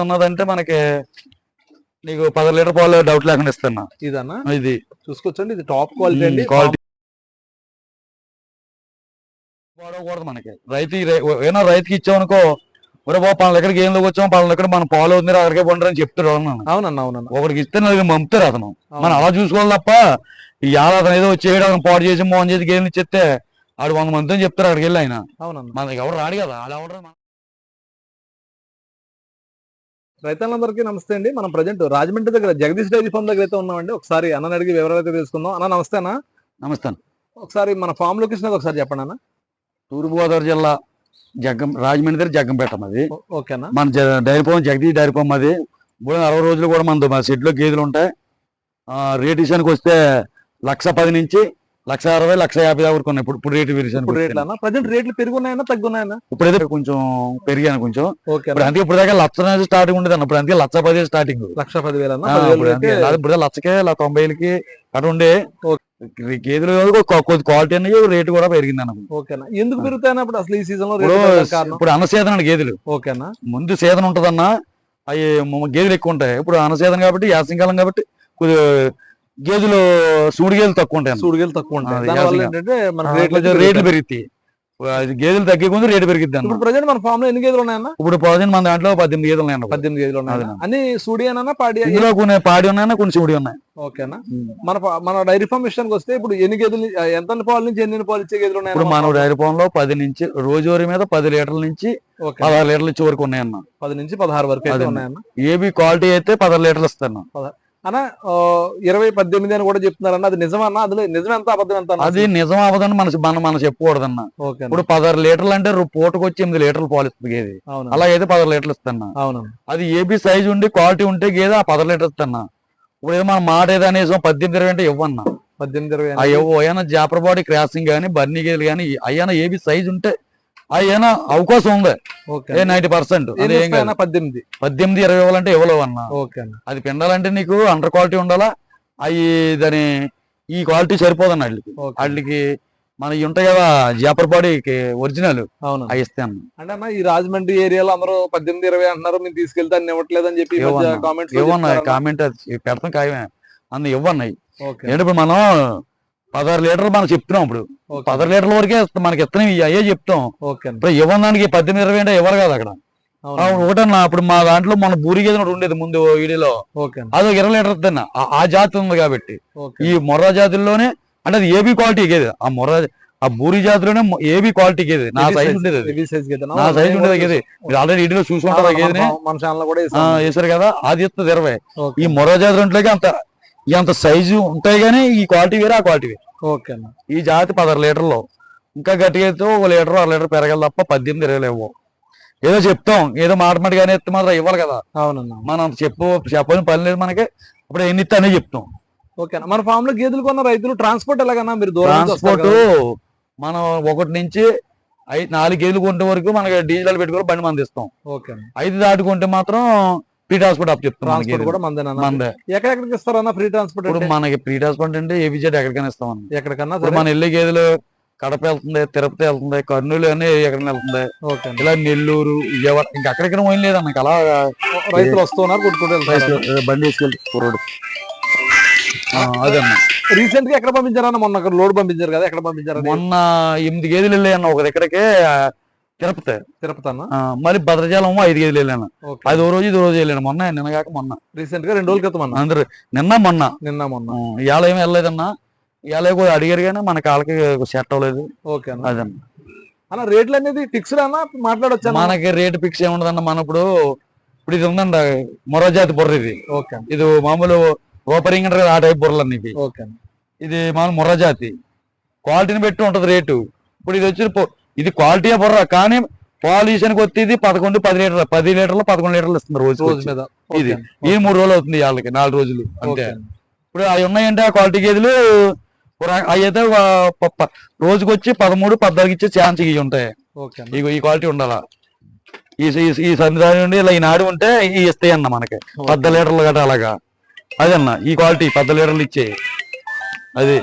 ఉన్నదంటే మనకి నీకు 10 లీటర్ పాలు డౌట్ లేకుండా ఇస్తున్నా. ఇదన్నా ఇది చూసుకోవచ్చండి, ఇది టాప్ క్వాలిటీ అండి. క్వాలిటీ వాడకూడదు మనకి. ఏమో రైతుకి ఇచ్చామనుకో, ఒరే బాబు 10 లీటర్కి ఏం వచ్చాము, 10 లీటర్ మన పాలు అవుతుంది అక్కడికే పండుగ అని చెప్తారు. అవునన్నా అవునన్నా, ఒకరికి ఇస్తే నలుగురు పంపుతారు. అతను మనం అలా చూసుకోవాలి తప్ప ఈ అతను ఏదో వచ్చేయడం అతను పాడు చేసి మోహన్ చేసి గేమ్ ఇచ్చేస్తే ఆడు 100 మందితో చెప్తారు అక్కడికి వెళ్ళి. ఆయన మనకి ఎవరు రాడు కదా. అలా ఎవరు. రైతులందరికీ నమస్తే అండి. మనం ప్రజెంట్ రాజమండ్రి దగ్గర జగదీష్ డైరీ ఫార్మ్ దగ్గర అయితే ఉన్నామండి. ఒకసారి అన్న అడిగి వివరాలు అయితే తెలుసుకుందాం. అన్న నమస్తే అన్న. నమస్తే. ఒకసారి మన ఫామ్ లొకేషన్ ఒకసారి చెప్పండి అన్న. తూర్పుగోదావరి జిల్లా రాజమండ్రి దగ్గర జగ్గంపేట అది. ఓకేనా. మన dairy farm Jagadish dairy farm అది. 60 రోజులు కూడా మన షెడ్లో గేదెలు ఉంటాయి. రేట్ విషయానికి వస్తే 1,10,000 నుంచి 1,60,000, 1,50,000 వరకు ఉన్నాయి. ఇప్పుడు రేటు ప్రజెంట్ రేట్లు పెరుగున్నాయన్నా తగ్గున్నాయన్నా? ఇప్పుడైతే కొంచెం పెరిగాను కొంచెం. అందుకే ఇప్పుడు దాకా 1,00,000 స్టార్టింగ్ ఉండేది అన్న. ఇప్పుడు అందుకే 1,10,000 స్టార్టింగ్. 1,10,000 ఇప్పుడు 1,00,000కి 90,000కి అటు ఉండే గేదెలు కొద్ది క్వాలిటీ అనేది రేటు కూడా పెరిగింది అన్న. ఓకేనా. ఎందుకు పెరుగుతాయి అప్పుడు అసలు ఈ సీజన్ లో? ఇప్పుడు అన్న సీజన్ అండి గేదెలు. ఓకేనా. ముందు సీజన్ ఉంటదన్న, అవి గేదెలు ఎక్కువ ఉంటాయి. ఇప్పుడు అన్న సీజన్ కాబట్టి, యాసంకాలం కాబట్టి గేదెలు సూడి గేదెలు తక్కువ ఉంటాయి. రేట్లు పెరుగుతాయి. గేదెలు తగ్గే కొంచెం రేటు పెరిగిద్ది అన్న. ప్రజెంట్ మన ఫామ్ లో ఎన్ని గేదెలు ఉన్నాయన్నా? ఇప్పుడు ప్రజెంట్ మన దాంట్లో 18 గేదెలు ఉన్నాయి. 18 గేదెలు ఉన్నాయి. అన్ని సూడి అన్న పాడి? ఇందులో కొన్ని పాడి ఉన్నాయన్నా, కొన్ని సూడి ఉన్నాయి. ఓకేనా. మన డైరీ ఫార్మ్ విషయానికి వస్తే ఇప్పుడు ఎన్ని గేదెలు, ఎంత పాలు నుంచి ఎన్ని పాలు ఇచ్చే గేదెలు ఉన్నాయి? ఇప్పుడు మన డైరీ ఫార్మ్ లో 10 నుంచి రోజువారీ మీద 10 లీటర్ల నుంచి 16 లీటర్ల ఇచ్చే వరకు ఉన్నాయన్న. 10 నుంచి 16 వరకు ఉన్నాయన్న. ఏబీ క్వాలిటీ అయితే 16 లీటర్లు ఇస్తాను అన్న. 20-18 అని కూడా చెప్తున్నారన్న, అది నిజమన్నా? అది నిజం ఎంత అబద్ధం ఎంత? అది నిజం అవ్వదని మనం చెప్పకూడదన్న. ఇప్పుడు 16 లీటర్లు అంటే పూటకు వచ్చి 8 లీటర్లు పాలు ఇస్తుంది గేది. అలాగైతే 16 లీటర్లు ఇస్తాను. అది ఏబీ సైజ్ ఉండి క్వాలిటీ ఉంటే గేది ఆ 10 లీటర్లు ఇస్తాను. ఇప్పుడు ఏదో మన మాట ఏదో అనేసి 18-20 అంటే ఇవ్వన్నా. 18-20 అయ్యా జాపర్ బాడీ క్రాసింగ్ కానీ బర్నీ గేదెలు కానీ అయ్యానా ఏబీ సైజ్ ఉంటే అయ్యానా అవకాశం ఉంది. 90%. 18-20 ఇవ్వాలంటే ఇవ్వలేవు అన్న. అది పిండాలంటే నీకు అండర్ క్వాలిటీ ఉండాలా. అవి దాని ఈ క్వాలిటీ సరిపోదన్న వాటికి. మనకి ఉంటాయి కదా జాపర్ బాడీకి ఒరిజినల్, అవి ఇస్తే అన్న. అంటే అన్న ఈ రాజమండ్రి ఏరియాలో అందరూ 18-20 అంటున్నారు, మీరు తీసుకెళ్తే అన్ని ఇవ్వట్లేదు అని చెప్పి ఇవ్వన్నా కామెంట్ పెడతాం ఖాయమే అన్న. ఇవ్వన్నాయి ఏంటి ఇప్పుడు మనం 16 లీటర్లు మనం చెప్తున్నాం. ఇప్పుడు 10 లీటర్ల వరకే మనకి ఇస్తున్నాం. అయ్యే చెప్తాం. ఇప్పుడు ఇవ్వడానికి 18-20 అంటే ఇవ్వరు కదా అక్కడ. ఒకటన్నా ఇప్పుడు మా దాంట్లో మన బూరి గేదె ఉండేది ముందు వీడియోలో, అదొక 20 లీటర్ ఇస్తున్నా. ఆ జాతి ఉంది కాబట్టి ఈ మొర్రా జాతుల్లోనే అంటే అది ఏబీ క్వాలిటీ గేది. ఆ బూరి జాతిలోనే ఏబీ క్వాలిటీ గేది. నా సైజ్ ఉండేది, నా సైజ్ ఉండేది గేది. మీరు ఆల్రెడీ వీడియోలో చూసుకుంటారు గేదెని వేసారు కదా. అది ఇస్తుంది 20. ఈ మొర్రా జాతి ఇంట్లోకి అంత సైజు ఉంటాయి కానీ ఈ క్వాలిటీ వేరే, ఆ క్వాలిటీ వేరే. ఈ జాతి 16 లీటర్లో ఇంకా గట్టిగా అయితే 1 లీటర్ 1.5 లీటర్ పెరగాలి తప్ప 18-20 ఇవ్వవు. ఏదో చెప్తాం, ఏదో మాటమాటిగానే ఎత్తే మాత్రం ఇవ్వాలి కదా. మనం చెప్పని పని లేదు మనకి. ఇప్పుడు ఎన్ని ఇస్తే అనే చెప్తాం. మన ఫామ్ లో గేదెలు కొన్న రైతులు ట్రాన్స్పోర్ట్ ఎలాగన్నా? మీరు ట్రాన్స్పోర్ట్ మనం 1 నుంచి 4 గేదెలు కొంటే వరకు మనకి డీజిల్ పెట్టుకుని బండి మంది ఇస్తాం. 5 దాటుకుంటే మాత్రం ఫ్రీ ట్రాన్స్పోర్ట్ అప్ చెప్తాం. ఎక్కడెక్కడికి ఇస్తారన్నా ఫ్రీ ట్రాన్స్పోర్ట్? ఇప్పుడు మనకి ఫ్రీ ట్రాన్స్పోర్ట్ అంటే ఏబిజెడ్ ఎక్కడికైనా ఇస్తాం. ఎక్కడికన్నా మన వెళ్ళే గేదెలు కడప వెళ్తుంది, తిరుపతి వెళ్తుంది, కర్నూలు అని ఎక్కడికైనా వెళ్తుంది. ఇలా నెల్లూరు, విజయవాడ ఇంకా అక్కడికైనా పోయిన లేదా నాకు. అలా రైతులు వస్తున్నారు, కొట్టుకుంటూ బండి తీసుకెళ్ళి రోడ్డు. అదన్నా. రీసెంట్ గా ఎక్కడ పంపించారన్న? మొన్న లోడ్ పంపించారు కదా, ఎక్కడ పంపించారు? మొన్న 8 గేదెలు వెళ్ళాయన్న ఒక దగ్గరకే, తిరుపతి అన్న. మరి భద్రాచలం 5 గేదెలు వెళ్ళాను. అది ఓ రోజు ఇది రోజు వెళ్ళాను. నిన్న కాక మొన్న రీసెంట్ గా 2 రోజుల క్రితం అన్న. అందరు నిన్న మొన్న ఇవాళ ఏమి వెళ్ళలేదన్నా. ఇవాళ కూడా అడిగారు కానీ మన కాళ్ళకి సెట్ అవ్వలేదు. అదన్న. అన్న రేట్లు అనేది ఫిక్స్డ్ అన్న మాట్లాడొచ్చు? మనకి రేట్ ఫిక్స్ ఏముండదన్న. మన ఇప్పుడు ఇది ఉందండి మొర్రా జాతి బుర్ర. ఇది మామూలు ఓపరింగ్ అంటారు కదా, ఆ టైప్ బుర్రలు అన్ని. ఇది మామూలు మొర్రా జాతి క్వాలిటీని పెట్టి ఉంటది రేటు. ఇప్పుడు ఇది వచ్చి ఇది క్వాలిటీ బుర్ర కానీ పాలిషన్కి వచ్చి ఇది 11-10 లీటర్లు 10 లీటర్లు 11 లీటర్లు ఇస్తుంది రోజు మీద. ఇది 3 రోజులు అవుతుంది, వాళ్ళకి 4 రోజులు అంతే. ఇప్పుడు అవి ఉన్నాయంటే ఆ క్వాలిటీ గేదెలు అవి అయితే రోజుకి వచ్చి 13-14 ఇచ్చే ఛాన్స్ ఇవి ఉంటాయి. ఈ క్వాలిటీ ఉండాలా. ఈ సంధానం నుండి ఇలా ఈ నాడు ఉంటే ఇవి ఇస్తాయి అన్న మనకి 10 లీటర్లు గట్రా అలాగా. అదన్న ఈ క్వాలిటీ 10 లీటర్లు ఇచ్చే. అది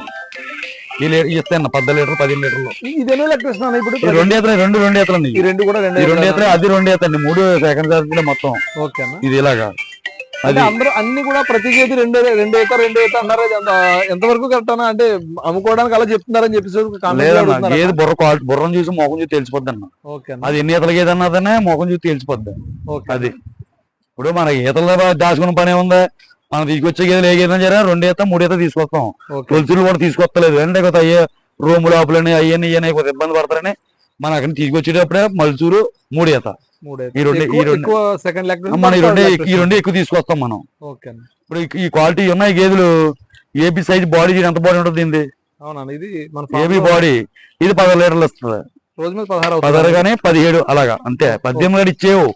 ఇస్తాను 14 లీటర్లు 15 లీటర్లు. ఇది ఎన్ని లెక్క ఇస్తున్నాను ఇప్పుడు? ఈ రెండు ఈతలు రెండు ఈతలు ఈ రెండు కూడా ఈ రెండు ఈతలు అది రెండు ఈతండి 3 సెకండ్ ఛార్జ్ మొత్తం. ఓకేనా, ఇది ఇలాగా అంటే అందరూ అన్ని కూడా ప్రతి గేది రెండు ఈత అన్నారు. ఎంతవరకు కరెక్ట్ అన్నా? అంటే అమ్ముకోవడానికి అలా చెప్తున్నారని చెప్పేసి గేది బుర్రం చూసి మొఖం చూసి తెలిసిపోద్ది అన్న. అది ఎన్ని ఈతల గేది అన్నదనే మొఖం చూసి తెలిసిపోద్ది. అది ఇప్పుడు మన ఈతల దాచుకున్న పని ఏముంది, మనం తీసుకొచ్చే గేదెలు ఏ గేదెలు సరే 2 ఈత 3 ఈత తీసుకొస్తాం. తొలుచులు కూడా తీసుకొస్తలేదు అంటే కొత్త అయ్యే రూమ్ లోపలని అయ్యని ఇయ్యని కొద్ది ఇబ్బంది పడతారని మనం అక్కడ తీసుకొచ్చేటప్పుడే మలుచూరు 3 ఈత ఈ రెండు మనం ఈ రెండు ఎక్కువ తీసుకొస్తాం మనం. ఇప్పుడు ఈ క్వాలిటీ ఉన్నాయి గేదెలు. ఏబీ సైజ్ బాడీ ఎంత బాడీ ఉంటుంది దీనిది, ఏబీ బాడీ. ఇది 16 లీటర్లు వస్తుంది రోజు మీద 16 కానీ 17 అలాగా అంతే. 18 గడి ఇచ్చేవు.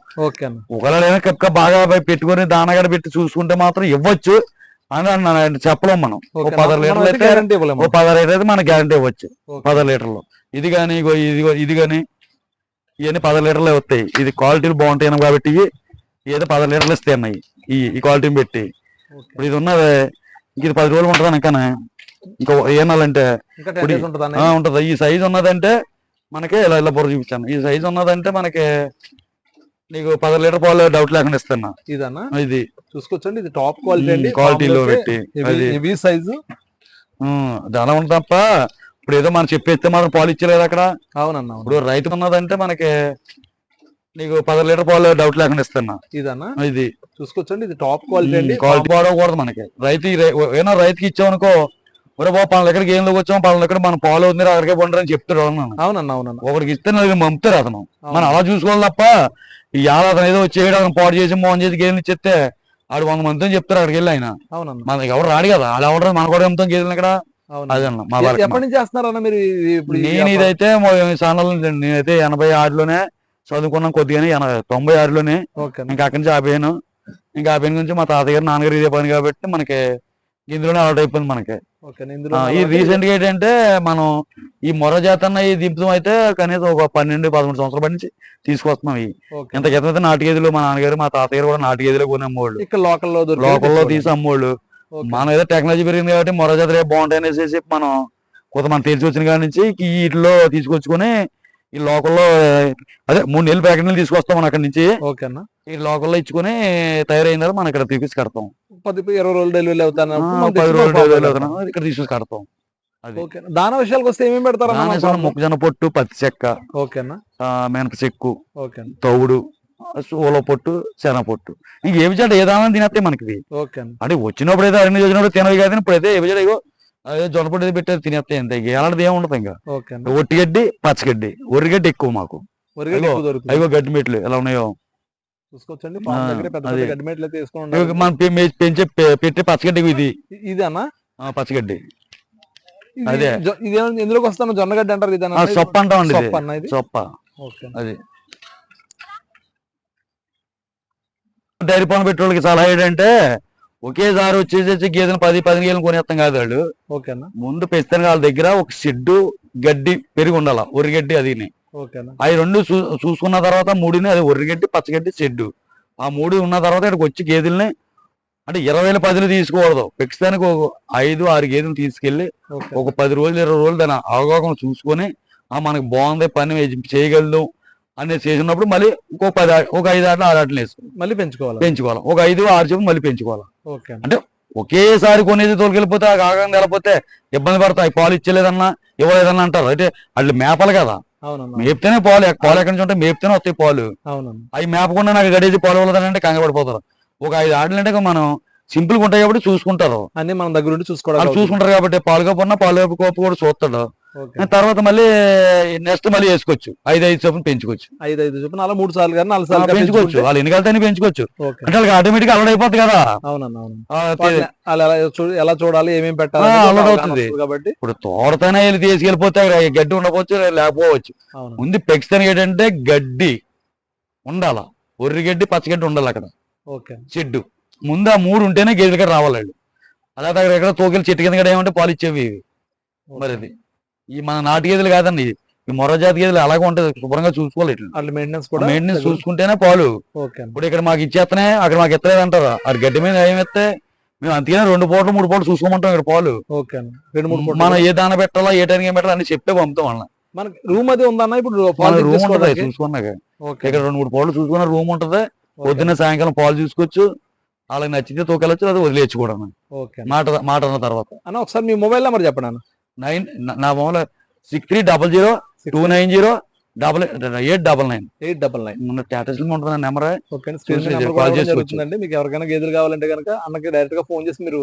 ఒకవేళ బాగా పెట్టుకుని దానగడ పెట్టి చూసుకుంటే మాత్రం ఇవ్వచ్చు అని చెప్పలేం మనం. 16 లీటర్లు అయితే 16 లీటర్ అయితే మనకి గ్యారంటీ ఇవ్వచ్చు 16 లీటర్లు. ఇది కానీ ఇది కానీ ఇవన్నీ 16 లీటర్లే వస్తాయి. ఇది క్వాలిటీలు బాగుంటాయి కాబట్టి ఏదో 16 లీటర్లు ఇస్తాయి అన్నాయి ఈ క్వాలిటీని పెట్టి. ఇప్పుడు ఇది ఉన్నది ఇది 10 రోజులు ఉంటుంది అనకనే ఇంకా ఏనాలంటే ఉంటది. ఈ సైజు ఉన్నదంటే మనకి ఇలా బుర్ర చూపించాను. ఈ సైజు ఉన్నదంటే మనకి నీకు 16 లీటర్ పాలు డౌట్ లేకుండా ఇస్తున్నా. ఇదన్నా ఇది చూసుకోవచ్చండి, ఇది టాప్ క్వాలిటీ క్వాలిటీలో పెట్టి అది సైజు చాలా ఉంటుంది తప్ప ఇప్పుడు ఏదో మనం చెప్పేస్తే మాత్రం పాలు ఇచ్చలేదు అక్కడ. అవునన్నా, ఇప్పుడు రైతు ఉన్నదంటే మనకి నీకు 16 లీటర్ పాలు డౌట్ లేకుండా ఇస్తున్నా. ఇదన్నా ఇది చూసుకోవచ్చండి, ఇది టాప్ క్వాలిటీ క్వాలిటీ పాడకూడదు మనకి. ఏదో రైతుకి ఇచ్చామనుకో, ఒరే బాబు పనులు ఎక్కడికి ఏం వచ్చాము పనులు ఎక్కడ మన పాలు అవుతుంది అక్కడికే పండురని చెప్తారు. అవునన్నా అవునన్నా, ఒకరికి ఇస్తే నలుగురు పంపుతారు. అతను మనం అలా చూసుకోవాలి తప్ప ఈ అతను ఏదో వచ్చేయడం అతను పాడు చేసి మోహన్ చేసి గేదెలు ఇచ్చేస్తే ఆడు 100 మందితో చెప్తారు అక్కడికి వెళ్ళి. ఆయన మనకి ఎవరు రాడు కదా, అలా ఎవరు మన కూడా అమ్ముతాం గేదెలు ఇక్కడ. అదన్న మా ఎప్పటి నుంచి చేస్తున్నారన్న మీరు? నేను ఇదైతే ఛానల్ నేనైతే 86లోనే చదువుకున్నాం కొద్దిగానే, 96లోనే ఇంకా అక్కడి నుంచి ఆపాను. ఇంకా ఆపాను గురించి మా తాతగారు నాన్నగారు ఇదే పని కాబట్టి మనకి ఇందులోనే అలవాటు అయిపోయింది మనకి. ఈ రీసెంట్ గా ఏంటంటే మనం ఈ మొర జాతన్న ఈ దింపుతం అయితే కనీసం ఒక 12-13 సంవత్సరాల నుంచి తీసుకొస్తున్నాం. ఇంత క్రితం నాటు గేదెలు మా నాన్నగారు మా తాతగారు కూడా నాటు గేదెలు కొని అమ్మోళ్ళు, లోకల్లో తీసి అమ్మోళ్ళు. మనం ఏదో టెక్నాలజీ పెరిగింది కాబట్టి మొర జాతర బాగుంటాయి అనేసి మనం మనం తెలిసి వచ్చిన కాడి నుంచి వీటిలో తీసుకొచ్చుకొని ఈ లోకల్లో అదే 3 నెలలు ప్యాకెట్ నీళ్ళు తీసుకొస్తాం మనం అక్కడి నుంచి. ఈ లోకల్లో ఇచ్చుకుని తయారైన తర్వాత మనం ఇక్కడ తీసుకొచ్చి కడతాం. 10-20 రోజులు డెలివరీ అవుతాను, 10 రోజులు డెలివరీ అవుతాను ఇక్కడ తీసుకొచ్చి కడతాం. దాన విషయాలకు వస్తే ఏమేమి పెడతారు? మొక్కజొన్న పొట్టు, పత్తి చెక్క, మినప చెక్కు, తౌడు, సోలో పొట్టు, శనగ పొట్టు. ఇంక ఏ విజయాలు ఏదైనా తినేస్తాయి మనకి. అంటే వచ్చినప్పుడు అయితే అన్ని వచ్చినప్పుడు తినవి కాదు. ఇప్పుడైతే ఏ విజయాలు అదే జొన్న పొట్టు అయితే పెట్టేది తినేస్తాయి అంతే. ఎలాంటిది ఏమి ఉండదు. ఇంకా ఒట్టిగడ్డి, పచ్చగడ్డి, ఒర్రిగడ్డి ఎక్కువ మాకు. అయ్యో గడ్డి మెట్లు ఎలా ఉన్నాయో చూసుకోవచ్చండి. మనం పెంచే పెట్టే పచ్చగడ్డి ఇది. ఇదేనా పచ్చగడ్డి? అదే ఎందులోకి వస్తాను జొన్నగడ్డి అంటారు. ఇదేనా? సొప్ప అంటామండి, సొప్ప. అది డైరీ పనులు పెట్టేవాళ్ళకి సలహా ఏంటంటే ఒకేసారి వచ్చేసి గేదెలు 10-15 గేదెలు కొనేస్తాం కాదు వాళ్ళు. ముందు పెంచుతాను వాళ్ళ దగ్గర ఒక షెడ్డు గడ్డి పెరిగి ఉండాల, ఒరిగడ్డి అది. అవి రెండు చూసుకున్న తర్వాత 3ని అది ఒరిగడ్డి, పచ్చగడ్డి, షెడ్డు. ఆ 3 ఉన్న తర్వాత ఇక్కడికి వచ్చి గేదెల్ని అంటే 20-10 తీసుకోకూడదు. పెంచుతానికి ఒక 5-6 గేదెలు తీసుకెళ్లి ఒక 10 రోజులు 20 రోజులు దాని అవగాహన చూసుకొని మనకి బాగుంది పని చేయగలదు అనేది చేసినప్పుడు మళ్ళీ ఒక 5 ఆటలు 6 ఆటలు వేసుకోవాలి, మళ్ళీ పెంచుకోవాలి. ఒక 5-6 చెప్పు మళ్ళీ పెంచుకోవాలి. అంటే ఒకేసారి కొనేది తోలుకెళ్ళిపోతే ఆగంగా వెళ్ళిపోతే ఇబ్బంది పడతాయి. పాలు ఇచ్చలేదన్నా ఇవ్వలేదన్నా అంటారు. అంటే వాళ్ళు మేపాలి కదా, మేపితేనే పాలు ఎక్కడి నుంచి ఉంటాయి, మేపితేనే వస్తాయి పాలు. అవి మేపకుండా నాకు గడేసి పాలు ఇవ్వలేదంటే కంగ పడిపోతారు. ఒక 5 ఆటలు అంటే మనం సింపుల్ గా ఉంటాయి కాబట్టి చూసుకుంటారు, అన్ని మన దగ్గర ఉండి చూసుకుంటారు కాబట్టి పాలు కప్పున్నా పాలు కోపు కూడా చూస్తాడు. తర్వాత మళ్ళీ నెక్స్ట్ మళ్ళీ వేసుకోవచ్చు. 5-5 చొప్పున పెంచుకోవచ్చు. 5-5 చొప్పున అలా 3 సార్లు 4 సార్లు పెంచుకోవచ్చు. వాళ్ళు ఎన్ని కలితే పెంచుకోవచ్చు. అంటే వాళ్ళకి ఆటోమేటిక్ అలవాటు అయిపోతుంది కదా. ఎలా చూడాలి, ఏమేమి పెట్టాలి అలవాటు అవుతుంది కాబట్టి. ఇప్పుడు తోటతోనే వెళ్ళి తీసుకెళ్ళిపోతే గడ్డి ఉండకపోవచ్చు, లేకపోవచ్చు. ముందు పెంచుతానికి ఏంటంటే గడ్డి ఉండాల, ఒర్రిగడ్డి, పచ్చగడ్డి ఉండాలి అక్కడ. చెడ్డు ముందు ఆ 3 ఉంటేనే గేదెల కాడ రావాలి వాళ్ళు. అలా దగ్గర ఎక్కడ తోకెళ్ళి చెట్టు కింద ఏమంటే పాలు ఇచ్చేవి ఇవి. మరి అది ఈ మన నాటు గేదెలు కాదండి, ఈ మొర జాతి గేదెలు అలాగే ఉంటది. శుభ్రంగా చూసుకోవాలి. మెయింటెనెన్స్ చూసుకుంటేనే పాలు. ఇప్పుడు ఇక్కడ మాకు ఇచ్చేస్తనే అక్కడ మాకు ఎత్తలేదు అంటారు. అది గడ్డి మీద ఏమెత్తే మేము అందుకనే 2 పూటలు 3 పూటలు చూసుకోమంటాం ఇక్కడ పాలు. ఓకే అండి. 2-3 పూటలు. మనం ఏ దాన పెట్టాలా ఏ టైంకి పెట్టాలా అన్ని చెప్పే పంపుతాం వాళ్ళని. మనకి రూమ్ అది ఉందన్న ఇప్పుడు మన పాలు రూమ్ ఉంటది తీసుకోవడానికి? చూసుకున్నాక. ఓకే. ఇక్కడ 2-3 పూటలు చూసుకున్న రూమ్ ఉంటది. పొద్దున్న సాయంకాలం పాలు చూసుకోవచ్చు. వాళ్ళకి నచ్చితే తోకెళ్ళచ్చు, అది వదిలేయచ్చు కూడా. ఓకే. మాట అన్న తర్వాత అన్న ఒకసారి మీ మొబైల్ నెంబర్ చెప్పండి అన్న. నా మొబైల్ 63002899. 899. స్టేటస్ లో ఉంటుంది నెంబర్. ఓకే. స్క్రీన్ మీద నెంబర్ కూడా ఇవ్వడం జరుగుతుందండి. మీకు ఎవరికైనా గేదెలు కావాలంటే కనుక అన్నకి డైరెక్ట్ గా ఫోన్ చేసి మీరు